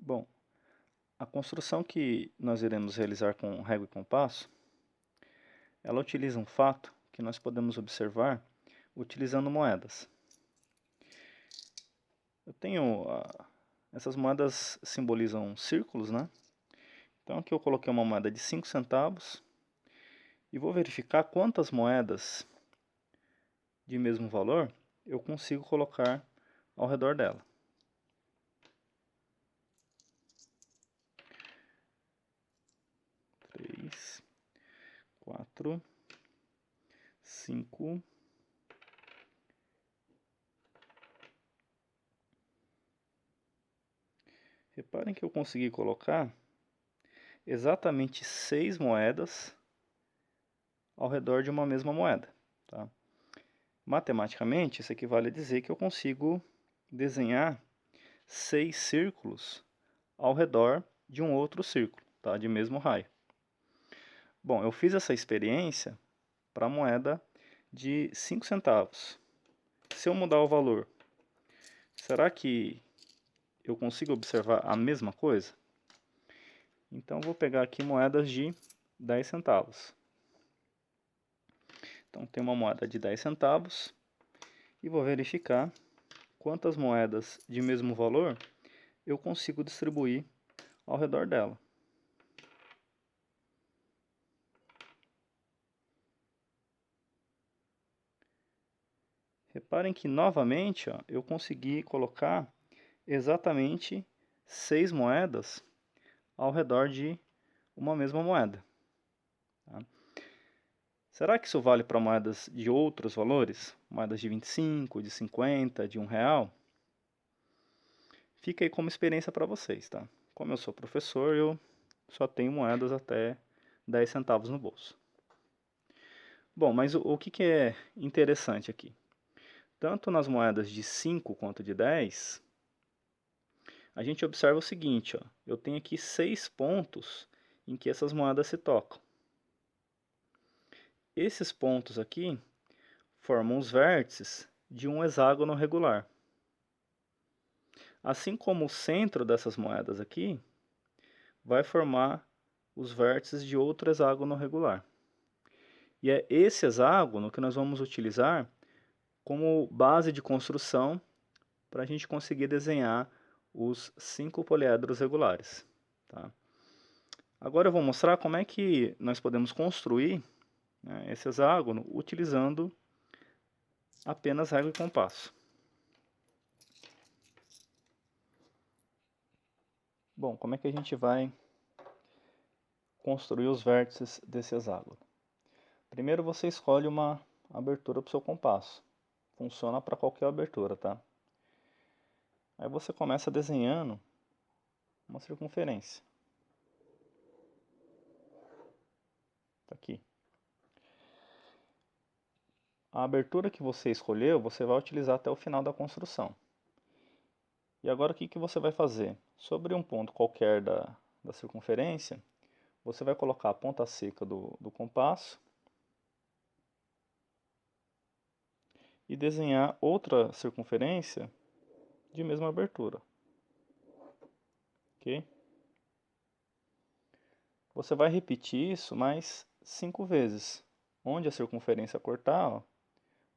Bom, a construção que nós iremos realizar com régua e compasso, ela utiliza um fato que nós podemos observar utilizando moedas. Eu tenho, essas moedas simbolizam círculos, né? Então aqui eu coloquei uma moeda de 5 centavos e vou verificar quantas moedas de mesmo valor eu consigo colocar ao redor dela. 3, 4, 5. Reparem que eu consegui colocar exatamente 6 moedas ao redor de uma mesma moeda. Tá? Matematicamente, isso equivale a dizer que eu consigo desenhar 6 círculos ao redor de um outro círculo, tá? De mesmo raio. Bom, eu fiz essa experiência para a moeda de 5 centavos. Se eu mudar o valor, será que eu consigo observar a mesma coisa? Então, vou pegar aqui moedas de 10 centavos. Então, tem uma moeda de 10 centavos e vou verificar quantas moedas de mesmo valor eu consigo distribuir ao redor dela. Reparem que novamente eu consegui colocar exatamente 6 moedas ao redor de uma mesma moeda. Tá? Será que isso vale para moedas de outros valores? Moedas de 25, de 50, de R$1? Fica aí como experiência para vocês, tá? Como eu sou professor, eu só tenho moedas até 10 centavos no bolso. Bom, mas o que é interessante aqui? Tanto nas moedas de 5 quanto de 10, a gente observa o seguinte, ó, eu tenho aqui 6 pontos em que essas moedas se tocam. Esses pontos aqui formam os vértices de um hexágono regular. Assim como o centro dessas moedas aqui vai formar os vértices de outro hexágono regular. E é esse hexágono que nós vamos utilizar como base de construção para a gente conseguir desenhar os 5 poliedros regulares. Tá? Agora eu vou mostrar como é que nós podemos construir, né, esse hexágono utilizando apenas régua e compasso. Bom, como é que a gente vai construir os vértices desse hexágono? Primeiro você escolhe uma abertura para o seu compasso. Funciona para qualquer abertura, tá? Aí você começa desenhando uma circunferência. Tá aqui. A abertura que você escolheu, você vai utilizar até o final da construção. E agora o que você vai fazer? Sobre um ponto qualquer da circunferência, você vai colocar a ponta seca do compasso e desenhar outra circunferência de mesma abertura. Ok? Você vai repetir isso mais 5 vezes. Onde a circunferência cortar, ó,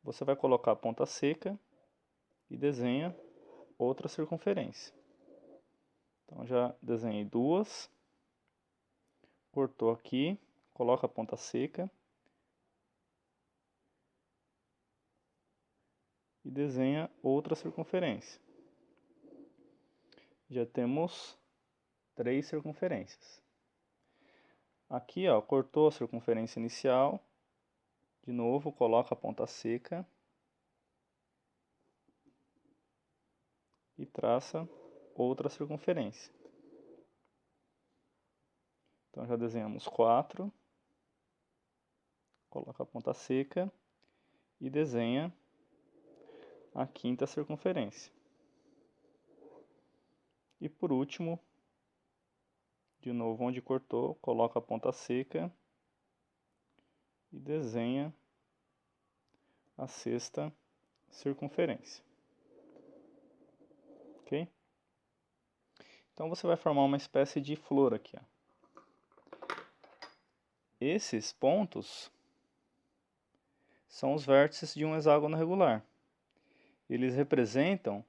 você vai colocar a ponta seca e desenha outra circunferência. Então já desenhei duas, cortou aqui, coloca a ponta seca e desenha outra circunferência. Já temos 3 circunferências. Aqui, ó, cortou a circunferência inicial, de novo coloca a ponta seca e traça outra circunferência. Então já desenhamos 4, coloca a ponta seca e desenha a quinta circunferência. E por último, de novo onde cortou, coloca a ponta seca e desenha a sexta circunferência. Ok? Então você vai formar uma espécie de flor aqui, ó. Esses pontos são os vértices de um hexágono regular. Eles representam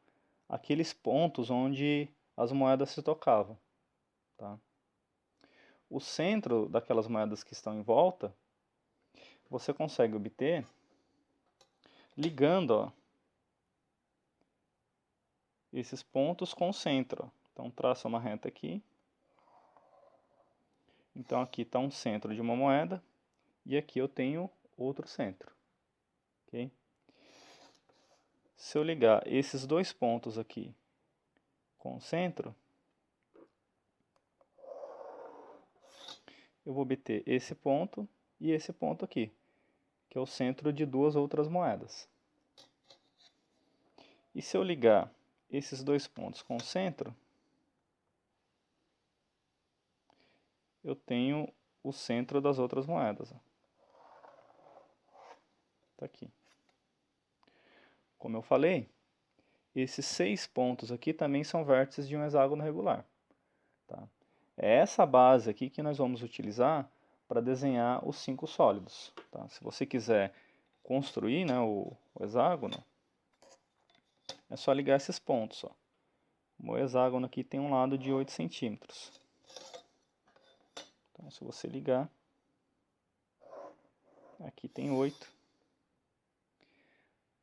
aqueles pontos onde as moedas se tocavam, tá? O centro daquelas moedas que estão em volta, você consegue obter ligando, ó, esses pontos com o centro. Então traça uma reta aqui. Então aqui está um centro de uma moeda e aqui eu tenho outro centro. Okay? Se eu ligar esses dois pontos aqui com o centro, eu vou obter esse ponto e esse ponto aqui, que é o centro de duas outras moedas. E se eu ligar esses dois pontos com o centro, eu tenho o centro das outras moedas. Está aqui. Como eu falei, esses 6 pontos aqui também são vértices de um hexágono regular. Tá? É essa base aqui que nós vamos utilizar para desenhar os 5 sólidos. Tá? Se você quiser construir, né, o hexágono, é só ligar esses pontos. Ó. O meu hexágono aqui tem um lado de 8 centímetros. Então, se você ligar, aqui tem 8,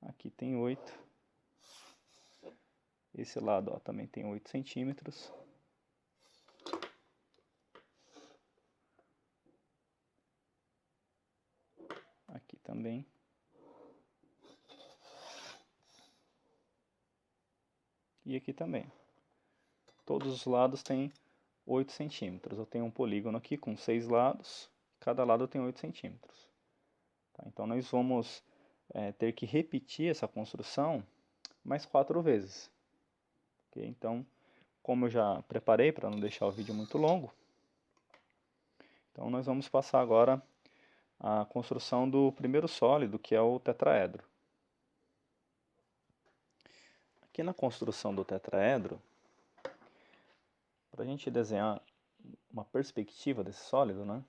aqui tem 8, esse lado, ó, também tem 8 centímetros. Aqui também. E aqui também. Todos os lados têm 8 centímetros. Eu tenho um polígono aqui com 6 lados, cada lado tem 8 centímetros. Tá? Então nós vamos ter que repetir essa construção mais 4 vezes. Okay? Então, como eu já preparei para não deixar o vídeo muito longo, então nós vamos passar agora a construção do primeiro sólido, que é o tetraedro. Aqui na construção do tetraedro, para a gente desenhar uma perspectiva desse sólido, né,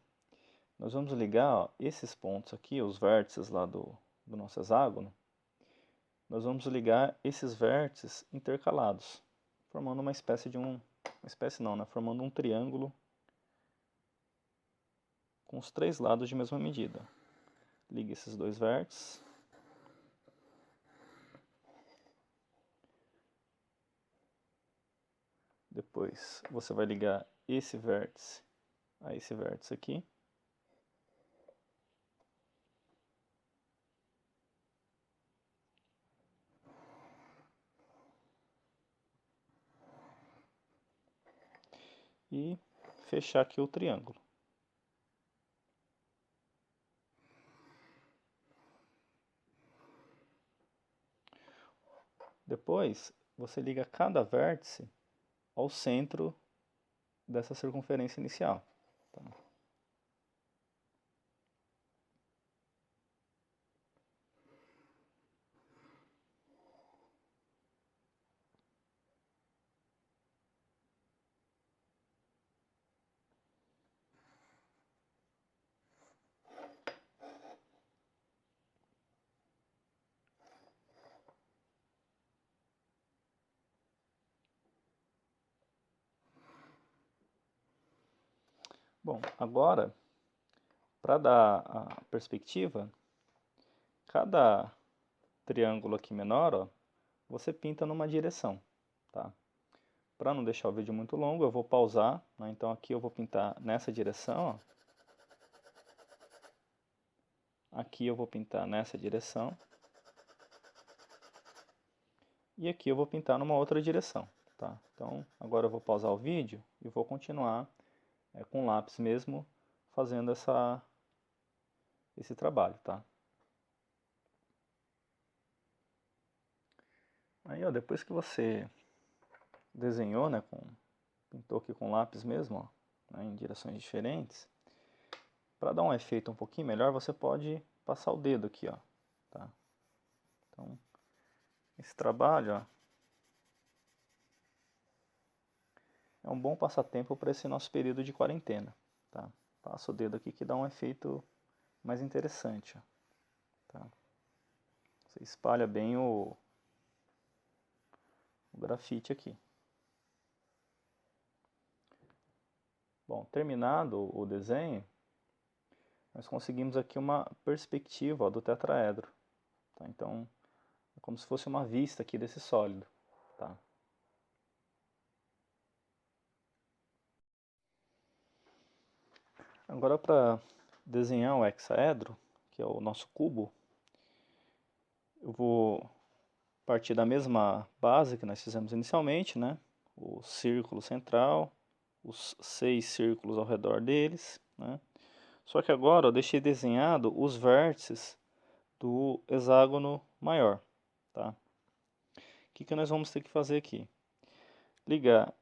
nós vamos ligar, ó, esses pontos aqui, os vértices lá do nosso hexágono, nós vamos ligar esses vértices intercalados, formando uma espécie de uma espécie não, né, formando um triângulo com os 3 lados de mesma medida. Liga esses dois vértices. Depois você vai ligar esse vértice a esse vértice aqui. E fechar aqui o triângulo. Depois, você liga cada vértice ao centro dessa circunferência inicial. Tá? Bom, agora, para dar a perspectiva, cada triângulo aqui menor, ó, você pinta numa direção. Tá? Para não deixar o vídeo muito longo, eu vou pausar. Né? Então aqui eu vou pintar nessa direção. Ó. Aqui eu vou pintar nessa direção. E aqui eu vou pintar numa outra direção. Tá? Então agora eu vou pausar o vídeo e vou continuar com lápis mesmo fazendo esse trabalho. Tá? Aí ó, depois que você desenhou, né, pintou aqui com lápis mesmo, ó, né, em direções diferentes, para dar um efeito um pouquinho melhor, você pode passar o dedo aqui, ó, tá? Então, esse trabalho, ó, é um bom passatempo para esse nosso período de quarentena, tá? Passa o dedo aqui que dá um efeito mais interessante, ó, tá? Você espalha bem o grafite aqui. Bom, terminado o desenho, nós conseguimos aqui uma perspectiva, ó, do tetraedro, tá? Então, é como se fosse uma vista aqui desse sólido, tá? Agora, para desenhar o hexaedro, que é o nosso cubo, eu vou partir da mesma base que nós fizemos inicialmente, né? O círculo central, os 6 círculos ao redor deles, né? Só que agora eu deixei desenhado os vértices do hexágono maior, tá? O que nós vamos ter que fazer aqui? Ligar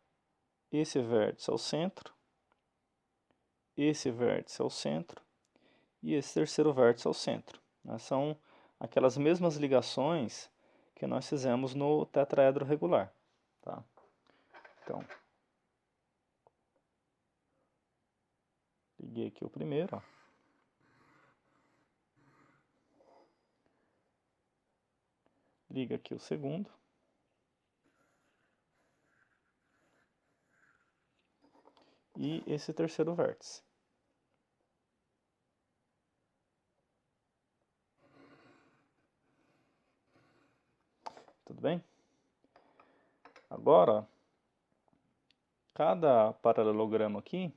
esse vértice ao centro, esse vértice ao centro e esse terceiro vértice ao centro, né? São aquelas mesmas ligações que nós fizemos no tetraedro regular, tá? Então, liguei aqui o primeiro, ó. Liga aqui o segundo. E esse terceiro vértice. Tudo bem? Agora, cada paralelogramo aqui,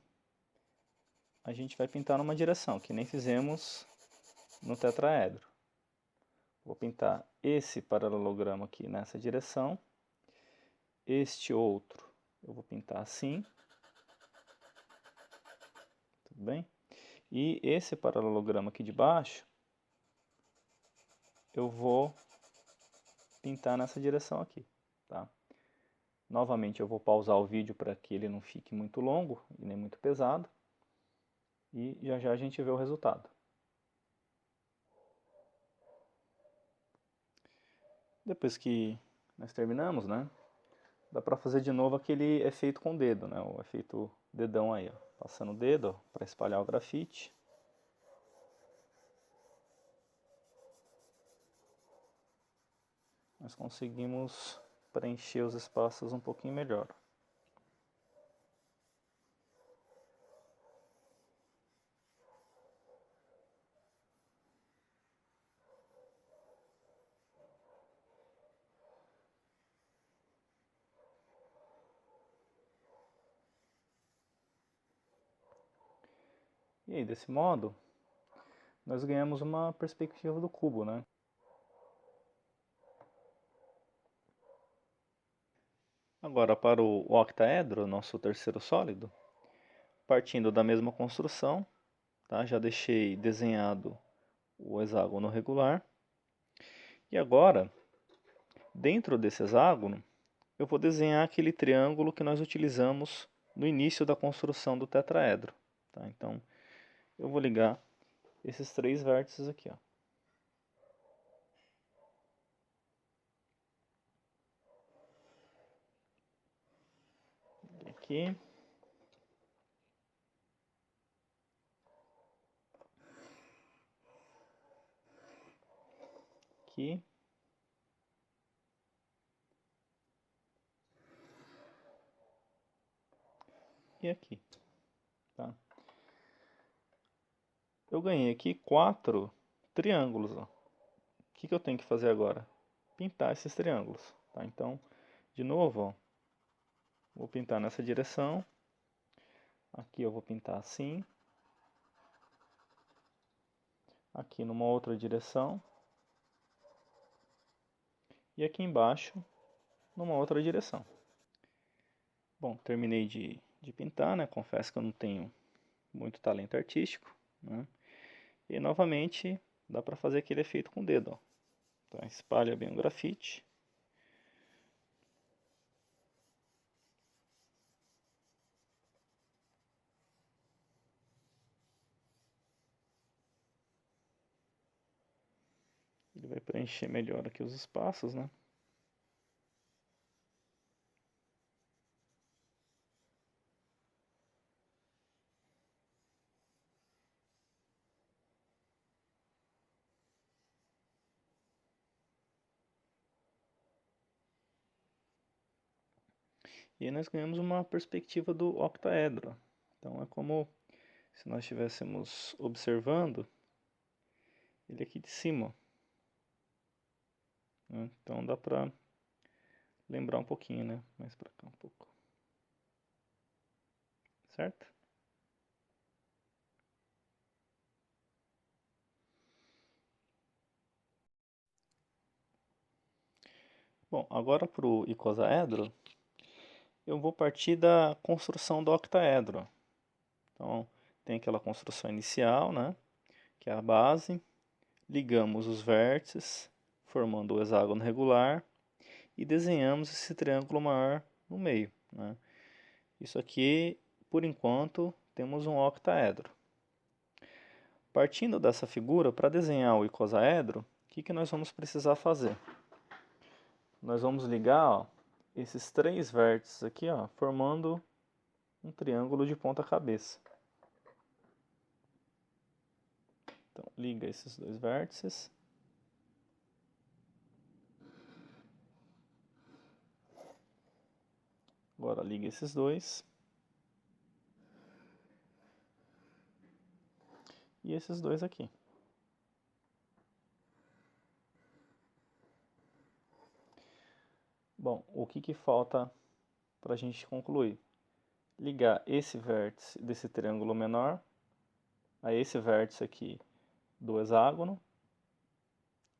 a gente vai pintar numa direção, que nem fizemos no tetraedro. Vou pintar esse paralelogramo aqui nessa direção. Este outro eu vou pintar assim. Tudo bem? E esse paralelogramo aqui de baixo, eu vou pintar nessa direção aqui, tá? Novamente eu vou pausar o vídeo para que ele não fique muito longo e nem muito pesado. E já já a gente vê o resultado. Depois que nós terminamos, né? Dá para fazer de novo aquele efeito com o dedo, né? O efeito dedão aí, ó. Passando o dedo para espalhar o grafite. Nós conseguimos preencher os espaços um pouquinho melhor. E aí, desse modo, nós ganhamos uma perspectiva do cubo, né? Agora, para o octaedro, nosso terceiro sólido, partindo da mesma construção, tá? Já deixei desenhado o hexágono regular. E agora, dentro desse hexágono, eu vou desenhar aquele triângulo que nós utilizamos no início da construção do tetraedro, tá? Então, eu vou ligar esses 3 vértices aqui, ó. Aqui. Aqui. E aqui, tá? Eu ganhei aqui 4 triângulos, ó. O que eu tenho que fazer agora? Pintar esses triângulos, tá? Então, de novo, ó, vou pintar nessa direção. Aqui eu vou pintar assim. Aqui numa outra direção. E aqui embaixo, numa outra direção. Bom, terminei de pintar, né? Confesso que eu não tenho muito talento artístico, né? E novamente, dá para fazer aquele efeito com o dedo, ó. Então, espalha bem o grafite. Ele vai preencher melhor aqui os espaços, né? E aí nós ganhamos uma perspectiva do octaedro. Então é como se nós estivéssemos observando ele aqui de cima, né? Então dá para lembrar um pouquinho, né? Mais para cá um pouco. Certo? Bom, agora para o icosaedro, eu vou partir da construção do octaedro. Então, tem aquela construção inicial, né? Que é a base. Ligamos os vértices, formando o hexágono regular. E desenhamos esse triângulo maior no meio, né? Isso aqui, por enquanto, temos um octaedro. Partindo dessa figura, para desenhar o icosaedro, o que nós vamos precisar fazer? Nós vamos ligar, ó, esses três vértices aqui, ó, formando um triângulo de ponta cabeça. Então, liga esses dois vértices. Agora liga esses dois. E esses dois aqui. Bom, o que falta para a gente concluir? Ligar esse vértice desse triângulo menor a esse vértice aqui do hexágono,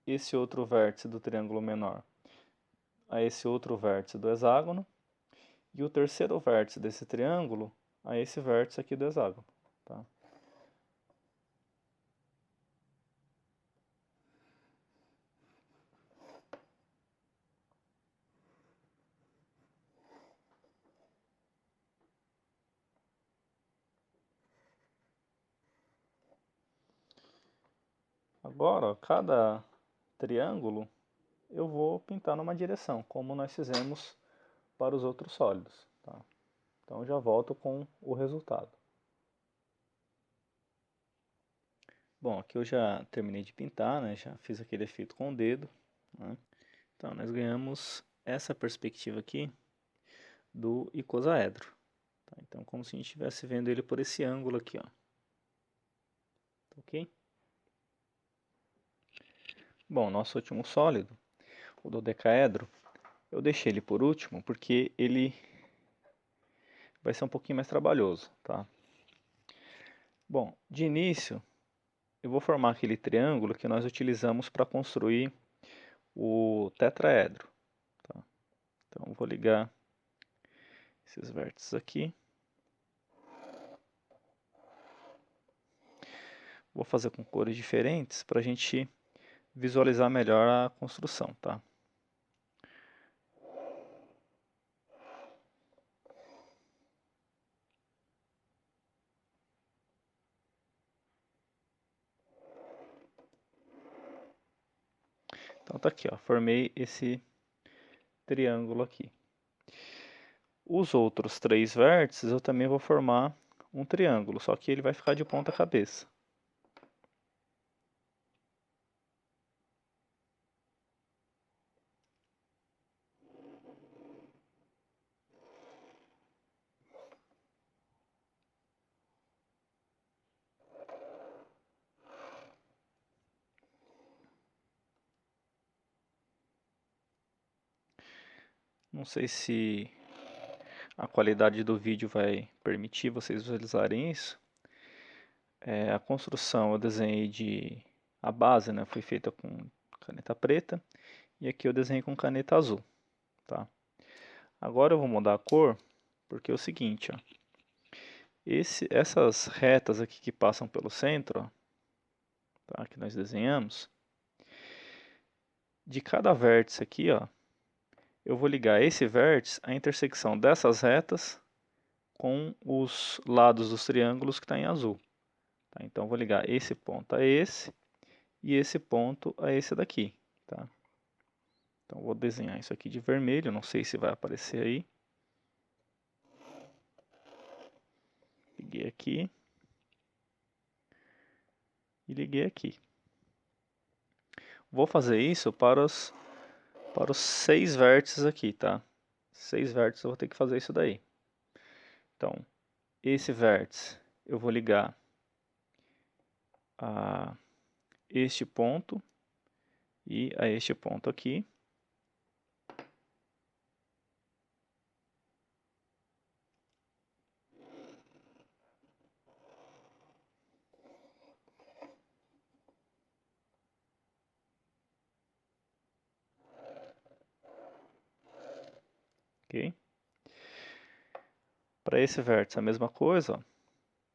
esse outro vértice do triângulo menor a esse outro vértice do hexágono, e o terceiro vértice desse triângulo a esse vértice aqui do hexágono. Tá? Agora, cada triângulo eu vou pintar numa direção, como nós fizemos para os outros sólidos. Tá? Então, já volto com o resultado. Bom, aqui eu já terminei de pintar, né? Já fiz aquele efeito com o dedo, né? Então, nós ganhamos essa perspectiva aqui do icosaedro. Tá? Então, como se a gente estivesse vendo ele por esse ângulo aqui, ó. Ok? Bom, nosso último sólido, o dodecaedro, eu deixei ele por último porque ele vai ser um pouquinho mais trabalhoso, tá? Bom, de início, eu vou formar aquele triângulo que nós utilizamos para construir o tetraedro. Tá? Então, eu vou ligar esses vértices aqui. Vou fazer com cores diferentes para a gente visualizar melhor a construção, tá? Então tá aqui, ó, formei esse triângulo aqui. Os outros três vértices eu também vou formar um triângulo, só que ele vai ficar de ponta cabeça. Não sei se a qualidade do vídeo vai permitir vocês visualizarem isso. A construção eu desenhei a base, né, foi feita com caneta preta e aqui eu desenhei com caneta azul, tá? Agora eu vou mudar a cor porque é o seguinte, ó, essas retas aqui que passam pelo centro, ó, tá, que nós desenhamos, de cada vértice aqui, ó, eu vou ligar esse vértice à intersecção dessas retas com os lados dos triângulos que está em azul. Tá? Então, eu vou ligar esse ponto a esse e esse ponto a esse daqui. Tá? Então, vou desenhar isso aqui de vermelho, não sei se vai aparecer aí. Liguei aqui. E liguei aqui. Vou fazer isso para os 6 vértices aqui, tá? 6 vértices eu vou ter que fazer isso daí. Então, esse vértice eu vou ligar a este ponto e a este ponto aqui. Ok? Para esse vértice a mesma coisa, ó.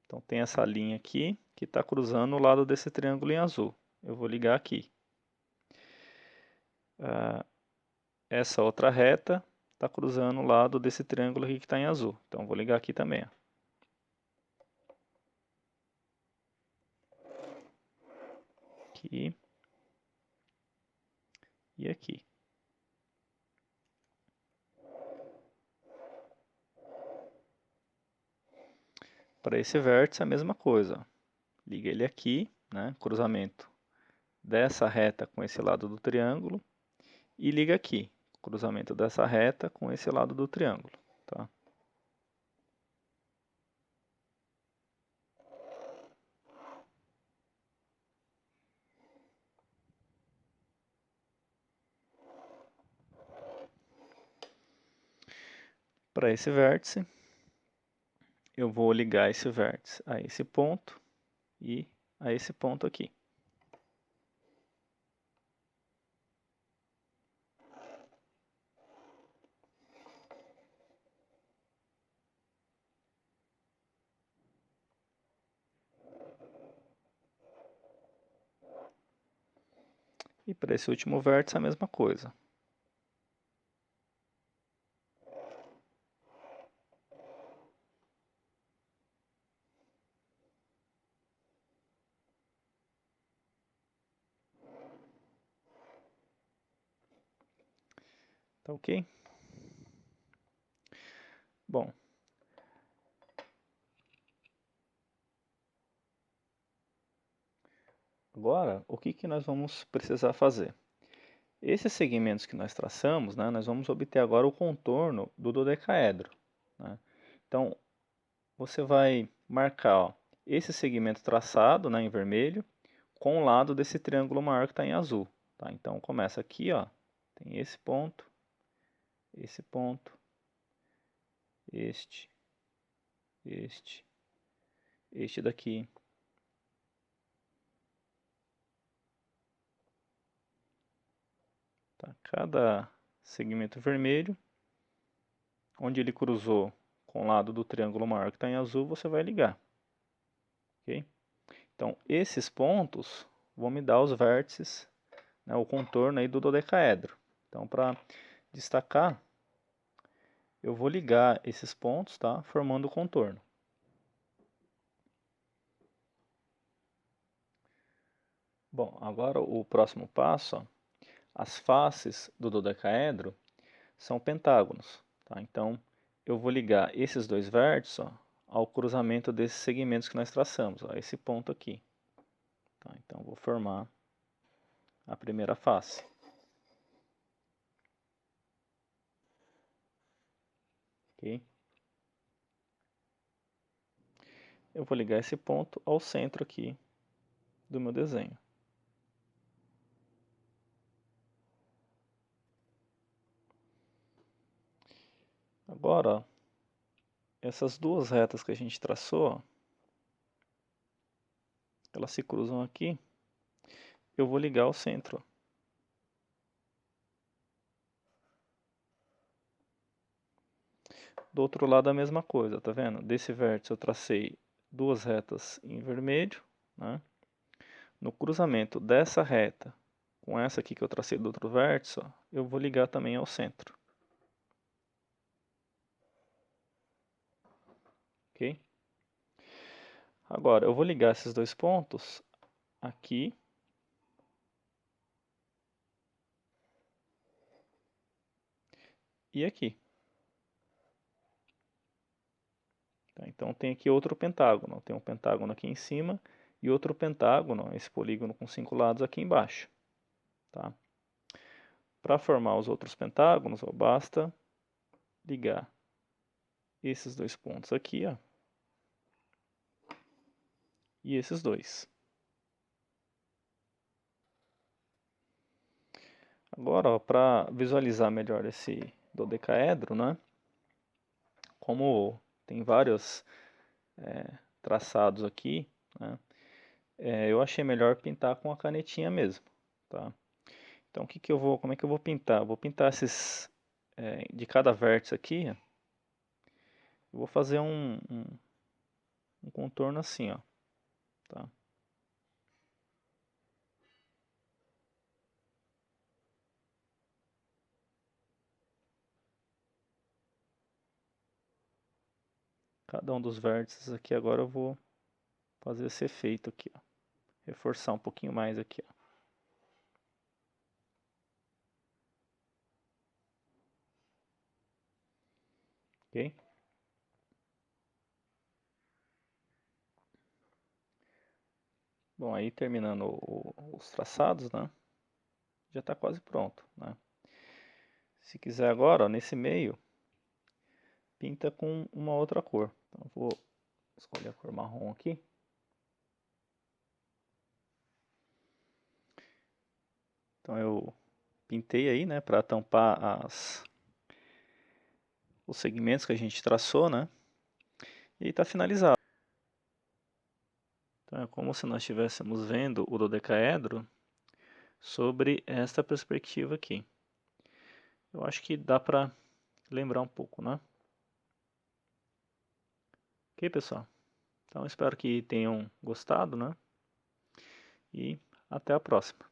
Então tem essa linha aqui que está cruzando o lado desse triângulo em azul. Eu vou ligar aqui. Essa outra reta está cruzando o lado desse triângulo aqui que está em azul. Então vou ligar aqui também, ó. Aqui e aqui. Para esse vértice a mesma coisa. Liga ele aqui, né, cruzamento dessa reta com esse lado do triângulo, e liga aqui, cruzamento dessa reta com esse lado do triângulo. Tá? Para esse vértice, eu vou ligar esse vértice a esse ponto e a esse ponto aqui. E para esse último vértice a mesma coisa. Tá ok? Bom, agora o que nós vamos precisar fazer? Esses segmentos que nós traçamos, né, nós vamos obter agora o contorno do dodecaedro. Né? Então, você vai marcar, ó, esse segmento traçado, né, em vermelho, com o lado desse triângulo maior que está em azul. Tá? Então, começa aqui, ó, tem esse ponto, este, este daqui. Tá? Cada segmento vermelho, onde ele cruzou com o lado do triângulo maior que está em azul, você vai ligar. Ok? Então, esses pontos vão me dar os vértices, né, o contorno aí do dodecaedro. Então, para destacar, eu vou ligar esses pontos, tá, formando o contorno. Bom, agora o próximo passo, ó, as faces do dodecaedro são pentágonos. Tá? Então, eu vou ligar esses dois vértices, ó, ao cruzamento desses segmentos que nós traçamos, ó, esse ponto aqui. Tá? Então, vou formar a primeira face. Okay? Eu vou ligar esse ponto ao centro aqui do meu desenho. Agora, ó, essas duas retas que a gente traçou, ó, elas se cruzam aqui, eu vou ligar ao centro. Do outro lado a mesma coisa, tá vendo? Desse vértice eu tracei duas retas em vermelho, né? No cruzamento dessa reta com essa aqui que eu tracei do outro vértice, ó, eu vou ligar também ao centro. Ok? Agora, eu vou ligar esses dois pontos aqui e aqui. Tá? Então, tem aqui outro pentágono. Tem um pentágono aqui em cima e outro pentágono, esse polígono com 5 lados, aqui embaixo. Tá? Para formar os outros pentágonos, ó, basta ligar esses dois pontos aqui, ó, e esses dois. Agora, para visualizar melhor esse dodecaedro, né? Como tem vários traçados aqui, né? Eu achei melhor pintar com a canetinha mesmo, tá? Então, como é que eu vou pintar? Eu vou pintar esses, de cada vértice aqui, ó, eu vou fazer um contorno assim, ó, tá? Cada um dos vértices aqui agora eu vou fazer esse efeito aqui, ó. Reforçar um pouquinho mais aqui, ó. Ok? Bom, aí terminando os traçados, né? Já está quase pronto, né? Se quiser agora, ó, nesse meio, pinta com uma outra cor. Então, eu vou escolher a cor marrom aqui. Então eu pintei aí, né, para tampar os segmentos que a gente traçou, né? E está finalizado. Então é como se nós estivéssemos vendo o dodecaedro sobre esta perspectiva aqui. Eu acho que dá para lembrar um pouco, né? Ok, pessoal? Então espero que tenham gostado, né? E até a próxima.